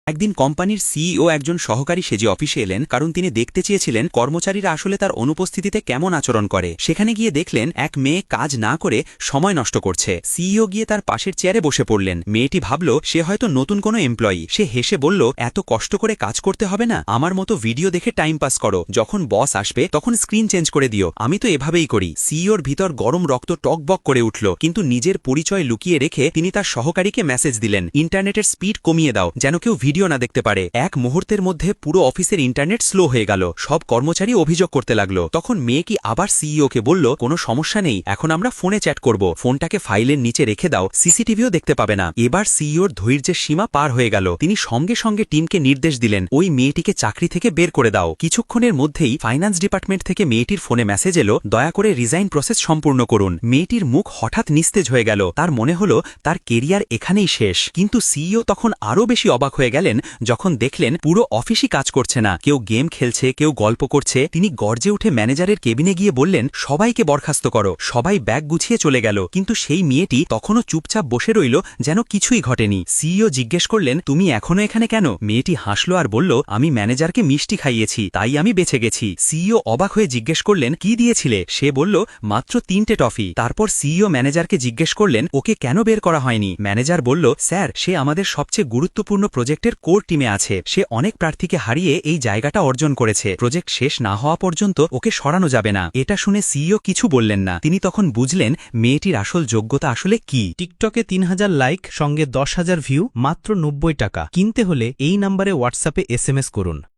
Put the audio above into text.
একদিন কোম্পানির সিইও একজন সহকারী সেজে অফিসে এলেন, কারণ তিনি দেখতে চেয়েছিলেন কর্মচারীরা আসলে তার অনুপস্থিতিতে কেমন আচরণ করে। সেখানে গিয়ে দেখলেন এক মেয়ে কাজ না করে সময় নষ্ট করছে। সিইও গিয়ে তার পাশের চেয়ারে বসে পড়লেন। মেয়েটি ভাবল সে হয়তো নতুন কোনো এমপ্লয়ি। সে হেসে বলল, এত কষ্ট করে কাজ করতে হবে না, আমার মতো ভিডিও দেখে টাইম পাস করো, যখন বস আসবে তখন স্ক্রিন চেঞ্জ করে দিও, আমি তো এভাবেই করি। সিইওর ভিতর গরম রক্ত টকবক করে উঠল, কিন্তু নিজের পরিচয় লুকিয়ে রেখে তিনি তার সহকারীকে মেসেজ দিলেন, ইন্টারনেটের স্পিড কমিয়ে দাও, যেন কেউ ভিডিও না দেখতে পারে। এক মুহূর্তের মধ্যে পুরো অফিসের ইন্টারনেট স্লো হয়ে গেল। সব কর্মচারী অভিযোগ করতে লাগলো। তখন মেয়েটি আবার সিইওকে বলল, কোনো সমস্যা নেই, এখন আমরা ফোনে চ্যাট করব, ফোনটাকে ফাইলের নিচে রেখে দাও, সিসিটিভিও দেখতে পাবে না। এবার সিইওর ধৈর্যের সীমা পার হয়ে গেল। তিনি সঙ্গে সঙ্গে টিমকে নির্দেশ দিলেন, ওই মেয়েটিকে চাকরি থেকে বের করে দাও। কিছুক্ষণের মধ্যেই ফাইন্যান্স ডিপার্টমেন্ট থেকে মেয়েটির ফোনে মেসেজ এলো, দয়া করে রিজাইন প্রসেস সম্পূর্ণ করুন। মেয়েটির মুখ হঠাৎ নিস্তেজ হয়ে গেল। তার মনে হলো তার কেরিয়ার এখানেই শেষ। কিন্তু সিইও তখন আরও বেশি অবাক হয়ে গেলেন যখন দেখলেন পুরো অফিসই কাজ করছে না, কেউ গেম খেলছে, কেউ গল্প করছে। তিনি গর্জে উঠে ম্যানেজারের কেবিনে গিয়ে বললেন, সবাইকে বরখাস্ত করো। সবাই ব্যাগ গুছিয়ে চলে গেল, কিন্তু সেই মেয়েটি তখনও চুপচাপ বসে রইল, যেন কিছুই ঘটেনি। সিইও জিজ্ঞেস করলেন, তুমি এখনো এখানে কেন? মেয়েটি হাসল আর বলল, আমি ম্যানেজারকে মিষ্টি খাইয়েছি, তাই আমি বেঁচে গেছি। সিইও অবাক হয়ে জিজ্ঞেস করলেন, কি দিয়েছিলে? সে বলল, মাত্র 3টে টফি। তারপর সিইও ম্যানেজারকে জিজ্ঞেস করলেন, ওকে কেন বের করা হয়নি? ম্যানেজার বলল, স্যার, সে আমাদের সবচেয়ে গুরুত্বপূর্ণ প্রজেক্টের কোর টিমে আছে, সে অনেক প্রার্থীকে হারিয়ে এই জায়গাটা অর্জন করেছে, প্রজেক্ট শেষ না হওয়া পর্যন্ত ওকে সরানো যাবে না। এটা শুনে সিইও কিছু বললেন না। তিনি তখন বুঝলেন মেয়েটির আসল যোগ্যতা আসলে কি। টিকটকে 3000 লাইক, সঙ্গে 10,000 ভিউ, মাত্র 90 টাকা। কিনতে হলে এই নম্বরে হোয়াটসঅ্যাপে SMS করুন।